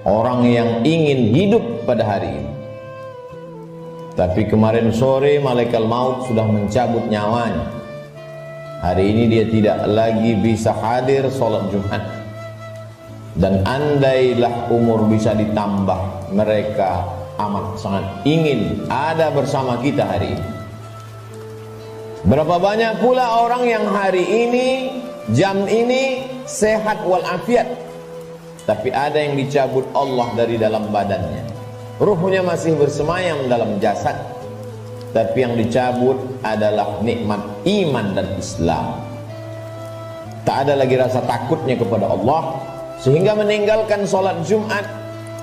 Orang yang ingin hidup pada hari ini, tapi kemarin sore malaikat maut sudah mencabut nyawanya. Hari ini dia tidak lagi bisa hadir sholat Jumat. Dan andailah umur bisa ditambah, mereka amat sangat ingin ada bersama kita hari ini. Berapa banyak pula orang yang hari ini, jam ini sehat walafiat, tapi ada yang dicabut Allah dari dalam badannya. Ruhnya masih bersemayam dalam jasad, tapi yang dicabut adalah nikmat iman dan Islam. Tak ada lagi rasa takutnya kepada Allah, sehingga meninggalkan sholat Jumat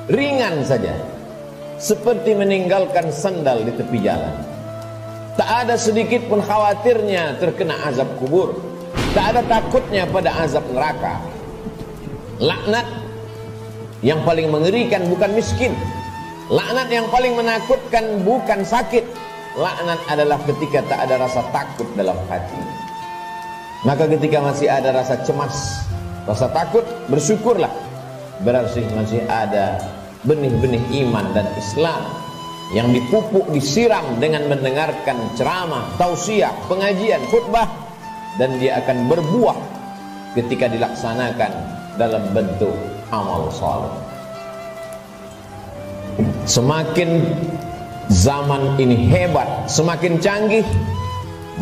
ringan saja, seperti meninggalkan sandal di tepi jalan. Tak ada sedikit pun khawatirnya terkena azab kubur, tak ada takutnya pada azab neraka. Laknat yang paling mengerikan bukan miskin, laknat yang paling menakutkan bukan sakit. Laknat adalah ketika tak ada rasa takut dalam hati. Maka ketika masih ada rasa cemas, rasa takut, bersyukurlah, berarti masih ada benih-benih iman dan Islam yang dipupuk, disiram dengan mendengarkan ceramah, tausiah, pengajian, khutbah, dan dia akan berbuah ketika dilaksanakan dalam bentuk amal saleh. Semakin zaman ini hebat, semakin canggih,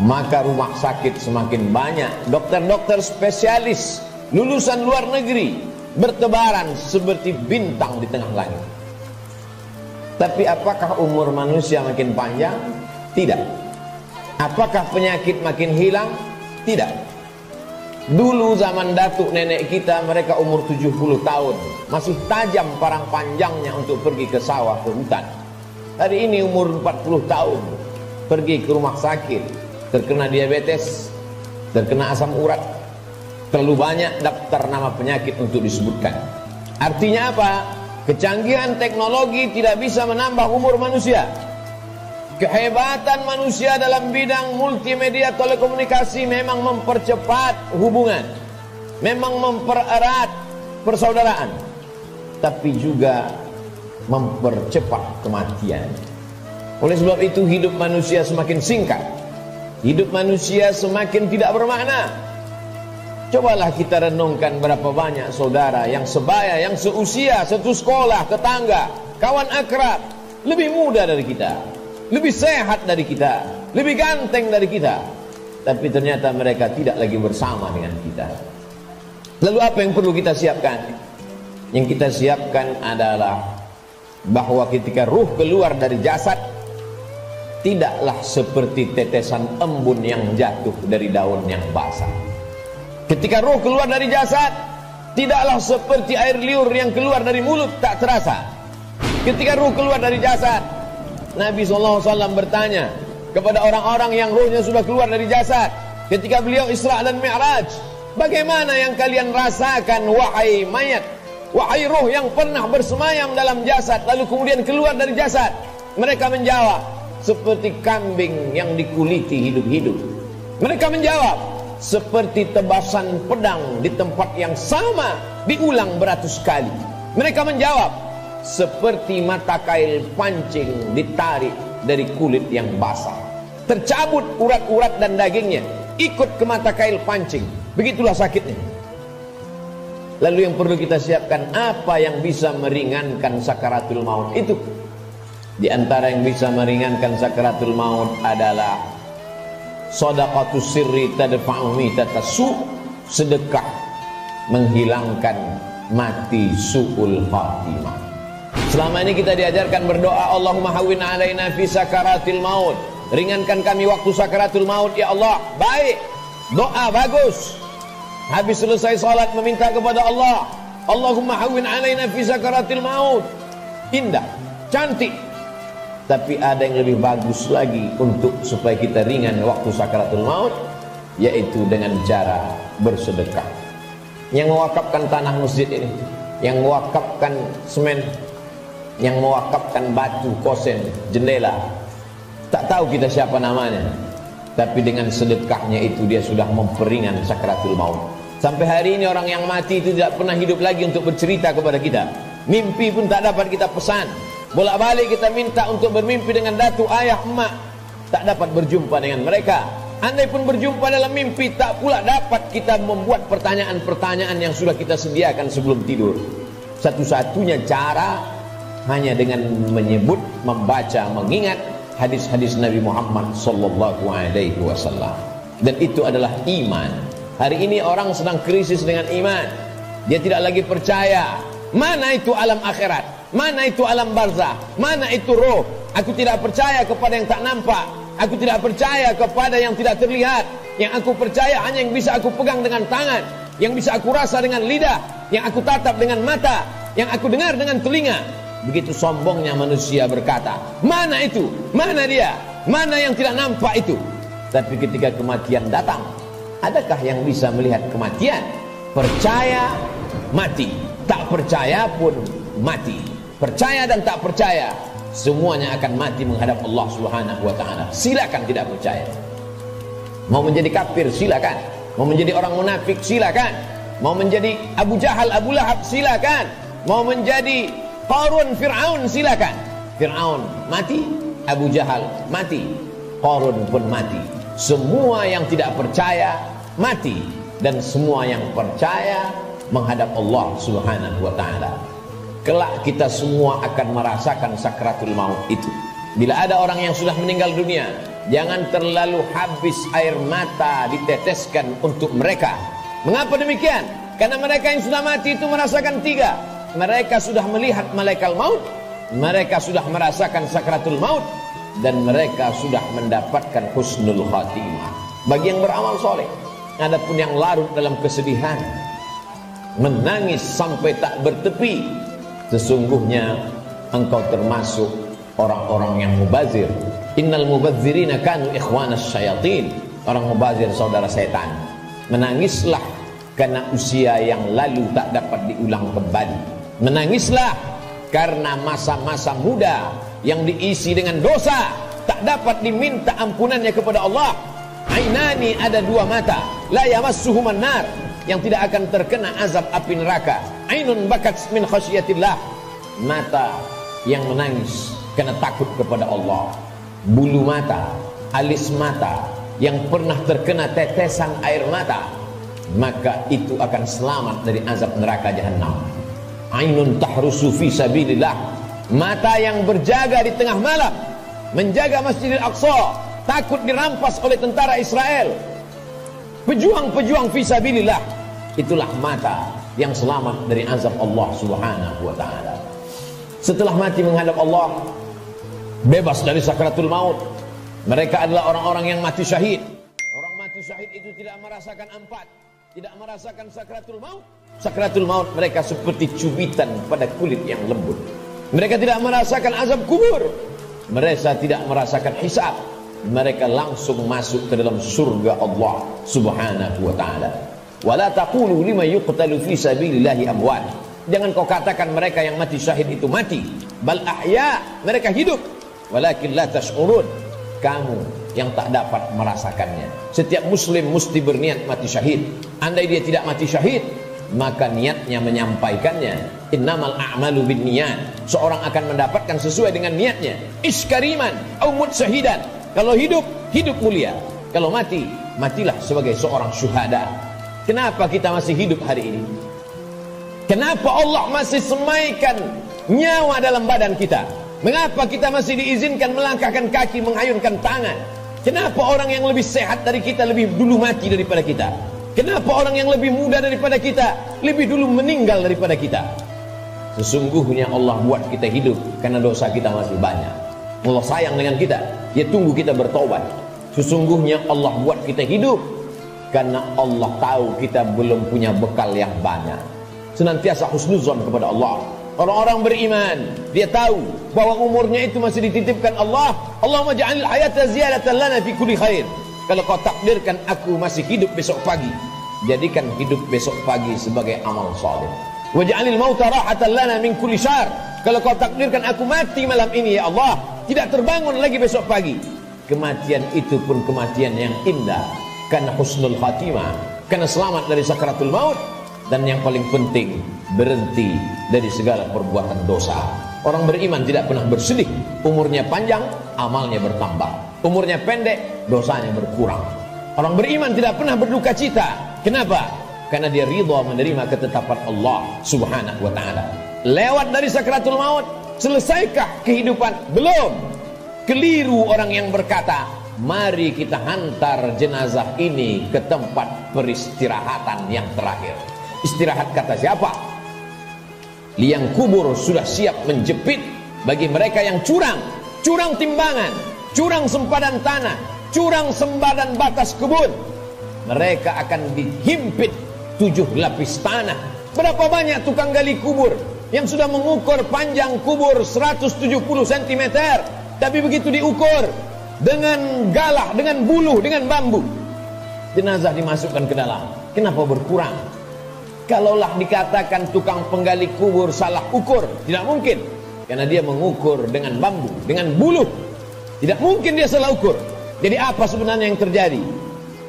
maka rumah sakit semakin banyak, dokter-dokter spesialis lulusan luar negeri bertebaran seperti bintang di tengah langit. Tapi apakah umur manusia makin panjang? Tidak. Apakah penyakit makin hilang? Tidak. Dulu zaman datuk nenek kita, mereka umur 70 tahun, masih tajam parang panjangnya untuk pergi ke sawah, ke hutan. Hari ini umur 40 tahun, pergi ke rumah sakit, terkena diabetes, terkena asam urat. Terlalu banyak daftar nama penyakit untuk disebutkan. Artinya apa? Kecanggihan teknologi tidak bisa menambah umur manusia. Kehebatan manusia dalam bidang multimedia telekomunikasi memang mempercepat hubungan, memang mempererat persaudaraan, tapi juga mempercepat kematian. Oleh sebab itu hidup manusia semakin singkat, hidup manusia semakin tidak bermakna. Cobalah kita renungkan berapa banyak saudara yang sebaya, yang seusia, satu sekolah, tetangga, kawan akrab, lebih muda dari kita, lebih sehat dari kita, lebih ganteng dari kita, tapi ternyata mereka tidak lagi bersama dengan kita. Lalu apa yang perlu kita siapkan? Yang kita siapkan adalah bahwa ketika ruh keluar dari jasad, tidaklah seperti tetesan embun yang jatuh dari daun yang basah. Ketika ruh keluar dari jasad, tidaklah seperti air liur yang keluar dari mulut tak terasa. Ketika ruh keluar dari jasad, Nabi SAW bertanya kepada orang-orang yang ruhnya sudah keluar dari jasad ketika beliau Isra dan Mi'raj, bagaimana yang kalian rasakan wahai mayat, wahai ruh yang pernah bersemayam dalam jasad lalu kemudian keluar dari jasad? Mereka menjawab, seperti kambing yang dikuliti hidup-hidup. Mereka menjawab, seperti tebasan pedang di tempat yang sama diulang beratus kali. Mereka menjawab, seperti mata kail pancing ditarik dari kulit yang basah, tercabut urat-urat dan dagingnya ikut ke mata kail pancing. Begitulah sakitnya. Lalu yang perlu kita siapkan, apa yang bisa meringankan sakaratul maut itu? Di antara yang bisa meringankan sakaratul maut adalah shadaqatus sirri tadfa'u mitatasu, sedekah menghilangkan mati su'ul khatimah. Selama ini kita diajarkan berdoa, Allahumma hawwin alaina fi sakaratil maut, ringankan kami waktu sakaratul maut ya Allah. Baik, doa bagus. Habis selesai salat meminta kepada Allah, Allahumma hawwin alaina fi sakaratil maut. Indah, cantik. Tapi ada yang lebih bagus lagi untuk supaya kita ringan waktu sakaratul maut, yaitu dengan cara bersedekah. Yang mewakafkan tanah masjid ini, yang mewakafkan semen, yang mewakafkan batu, kosen, jendela, tak tahu kita siapa namanya, tapi dengan sedekahnya itu dia sudah memperingan sakaratul maut. Sampai hari ini orang yang mati itu tidak pernah hidup lagi untuk bercerita kepada kita. Mimpi pun tak dapat kita pesan. Bolak-balik kita minta untuk bermimpi dengan datuk, ayah, emak, tak dapat berjumpa dengan mereka. Andai pun berjumpa dalam mimpi, tak pula dapat kita membuat pertanyaan-pertanyaan yang sudah kita sediakan sebelum tidur. Satu-satunya cara hanya dengan menyebut, membaca, mengingat hadis-hadis Nabi Muhammad sallallahu alaihi wasallam. Dan itu adalah iman. Hari ini orang sedang krisis dengan iman. Dia tidak lagi percaya. Mana itu alam akhirat? Mana itu alam barzah? Mana itu roh? Aku tidak percaya kepada yang tak nampak. Aku tidak percaya kepada yang tidak terlihat. Yang aku percaya hanya yang bisa aku pegang dengan tangan, yang bisa aku rasa dengan lidah, yang aku tatap dengan mata, yang aku dengar dengan telinga. Begitu sombongnya manusia berkata, mana itu? Mana dia? Mana yang tidak nampak itu? Tapi ketika kematian datang, adakah yang bisa melihat kematian? Percaya, mati. Tak percaya pun mati. Percaya dan tak percaya, semuanya akan mati menghadap Allah Subhanahu wa ta'ala. Silakan tidak percaya. Mau menjadi kafir, silakan. Mau menjadi orang munafik, silakan. Mau menjadi Abu Jahal, Abu Lahab, silakan. Mau menjadi Qarun, Fir'aun, silakan. Fir'aun mati, Abu Jahal mati, Qarun pun mati. Semua yang tidak percaya mati, dan semua yang percaya menghadap Allah Subhanahu wa ta'ala. Kelak kita semua akan merasakan sakratul maut itu. Bila ada orang yang sudah meninggal dunia, jangan terlalu habis air mata diteteskan untuk mereka. Mengapa demikian? Karena mereka yang sudah mati itu merasakan tiga. Mereka sudah melihat malaikat maut, mereka sudah merasakan sakratul maut, dan mereka sudah mendapatkan husnul khatimah. Bagi yang beramal soleh. Adapun yang larut dalam kesedihan, menangis sampai tak bertepi, sesungguhnya engkau termasuk orang-orang yang mubazir. Innal mubazirina kanu ikhwanas syayatin. Orang mubazir saudara setan. Menangislah karena usia yang lalu tak dapat diulang kembali. Menangislah karena masa-masa muda yang diisi dengan dosa tak dapat diminta ampunannya kepada Allah. Ainani, ada dua mata, la yamassuhuman nar, yang tidak akan terkena azab api neraka. Ainun bakat min khasyatillah, mata yang menangis karena takut kepada Allah. Bulu mata, alis mata yang pernah terkena tetesan air mata, maka itu akan selamat dari azab neraka jahanam. Ainun tahrusu fi sabilillah, mata yang berjaga di tengah malam, menjaga Masjidil Aqsa, takut dirampas oleh tentara Israel. Pejuang-pejuang fi sabilillah, itulah mata yang selamat dari azab Allah Subhanahu wa ta'ala. Setelah mati menghadap Allah, bebas dari sakratul maut. Mereka adalah orang-orang yang mati syahid. Orang mati syahid itu tidak merasakan empat, tidak merasakan sakratul maut. Sakratul maut mereka seperti cubitan pada kulit yang lembut. Mereka tidak merasakan azab kubur. Mereka tidak merasakan hisab. Mereka langsung masuk ke dalam surga Allah Subhanahu wa ta'ala. Wala taqulu liman yuqtalu fi sabilillahi amwat. Jangan kau katakan mereka yang mati syahid itu mati. Bal ahya, mereka hidup. Walakin la tash'urun, kamu yang tak dapat merasakannya. Setiap muslim mesti berniat mati syahid. Andai dia tidak mati syahid, maka niatnya menyampaikannya. Innamal a'malu binniyat. Seorang akan mendapatkan sesuai dengan niatnya. Iskariman au mut syahidan. Kalau hidup, hidup mulia. Kalau mati, matilah sebagai seorang syuhada. Kenapa kita masih hidup hari ini? Kenapa Allah masih semaikan nyawa dalam badan kita? Mengapa kita masih diizinkan melangkahkan kaki, mengayunkan tangan? Kenapa orang yang lebih sehat dari kita lebih dulu mati daripada kita? Kenapa orang yang lebih muda daripada kita lebih dulu meninggal daripada kita? Sesungguhnya Allah buat kita hidup karena dosa kita masih banyak. Allah sayang dengan kita, Dia tunggu kita bertobat. Sesungguhnya Allah buat kita hidup karena Allah tahu kita belum punya bekal yang banyak. Senantiasa husnuzon kepada Allah. Orang-orang beriman, dia tahu bahwa umurnya itu masih dititipkan Allah. Allahumma ja'alil hayata ziyadatan lana fi kulli khair. Kalau kau takdirkan aku masih hidup besok pagi, jadikan hidup besok pagi sebagai amal saleh. Waj'alil mauta rahatan lana min kulli syarr. Kalau kau takdirkan aku mati malam ini ya Allah, tidak terbangun lagi besok pagi, kematian itu pun kematian yang indah karena husnul khatimah. karena selamat dari sakaratul maut. Dan yang paling penting, berhenti dari segala perbuatan dosa. Orang beriman tidak pernah bersedih. Umurnya panjang, amalnya bertambah. Umurnya pendek, dosanya berkurang. Orang beriman tidak pernah berduka cita. Kenapa? Karena dia ridha menerima ketetapan Allah subhanahu wa ta'ala. Lewat dari sakaratul maut, selesaikah kehidupan? Belum. Keliru orang yang berkata, mari kita hantar jenazah ini ke tempat peristirahatan yang terakhir. Istirahat kata siapa? Liang kubur sudah siap menjepit bagi mereka yang curang. Curang timbangan, curang sempadan tanah, curang sempadan batas kebun. Mereka akan dihimpit 7 lapis tanah. Berapa banyak tukang gali kubur yang sudah mengukur panjang kubur 170 cm, tapi begitu diukur dengan galah, dengan buluh, dengan bambu, jenazah dimasukkan ke dalam. Kenapa berkurang? Kalaulah dikatakan tukang penggali kubur salah ukur, tidak mungkin. Karena dia mengukur dengan bambu, dengan buluh. Tidak mungkin dia salah ukur. Jadi apa sebenarnya yang terjadi?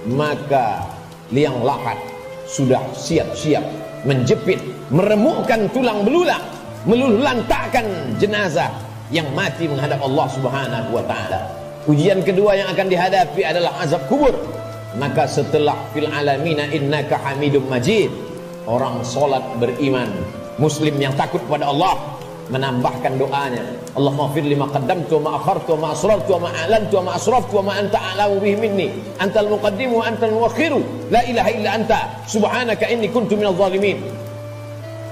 Maka liang lahat sudah siap-siap menjepit, meremukkan tulang belulang, meluluhlantakkan jenazah yang mati menghadap Allah subhanahu wa ta'ala. Ujian kedua yang akan dihadapi adalah azab kubur. Maka setelah fil alamina innaka hamidum majid, orang solat beriman, muslim yang takut pada Allah, menambahkan doanya, Allahumma fir lima qaddamtu wa ma akhartu wa ma asrartu wa ma a'lantu wa ma asraftu wa ma anta a'lamu bihi minni antal muqaddimu wa antal muakhiru la ilaha illa anta subhanaka inni kuntu minadh dhalimin.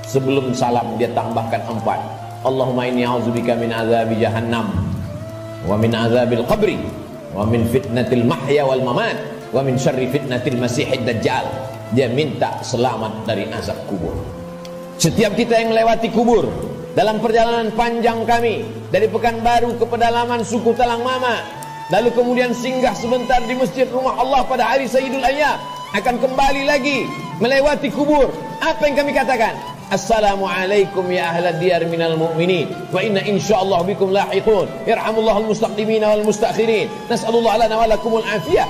Sebelum salam dia tambahkan 4, Allahumma inni a'udzubika min azabi jahannam wa min azabil qabri wa min fitnatil mahya wal mamat wa min syarri fitnatil masihid dajjal. Dia minta selamat dari azab kubur. Setiap kita yang melewati kubur dalam perjalanan panjang kami dari Pekanbaru ke pedalaman suku Talang Mama, lalu kemudian singgah sebentar di masjid rumah Allah pada hari Sayyidul Ayyam, akan kembali lagi melewati kubur. Apa yang kami katakan? Assalamualaikum ya ahlad diyar minal mu'minin wa inna insyaallah bikum lahiqun yarhamullahul mustaqdimin wal mustakhirin nas'alullah lana wa lakumul afiyah.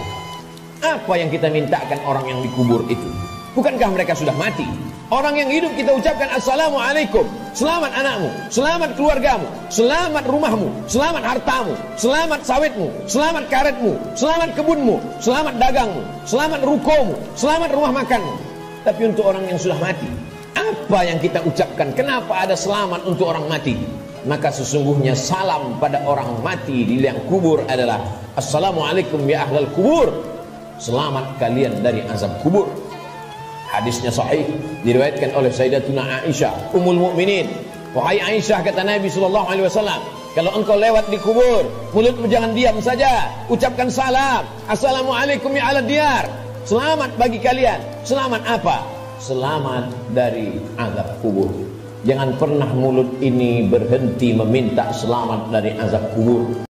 Apa yang kita mintakan orang yang dikubur itu? Bukankah mereka sudah mati? Orang yang hidup kita ucapkan Assalamualaikum, selamat anakmu, selamat keluargamu, selamat rumahmu, selamat hartamu, selamat sawitmu, selamat karetmu, selamat kebunmu, selamat dagangmu, selamat rukomu, selamat rumah makanmu. Tapi untuk orang yang sudah mati, apa yang kita ucapkan? Kenapa ada selamat untuk orang mati? Maka sesungguhnya salam pada orang mati di liang kubur adalah Assalamualaikum ya ahlal kubur, selamat kalian dari azab kubur. Hadisnya sahih, diriwayatkan oleh Sayyidatuna Aisyah Ummul Mukminin. Wahai Aisyah, kata Nabi SAW, kalau engkau lewat di kubur, mulutmu jangan diam saja, ucapkan salam, Assalamualaikum ya ahlad diyar, selamat bagi kalian. Selamat apa? Selamat dari azab kubur. Jangan pernah mulut ini berhenti meminta selamat dari azab kubur.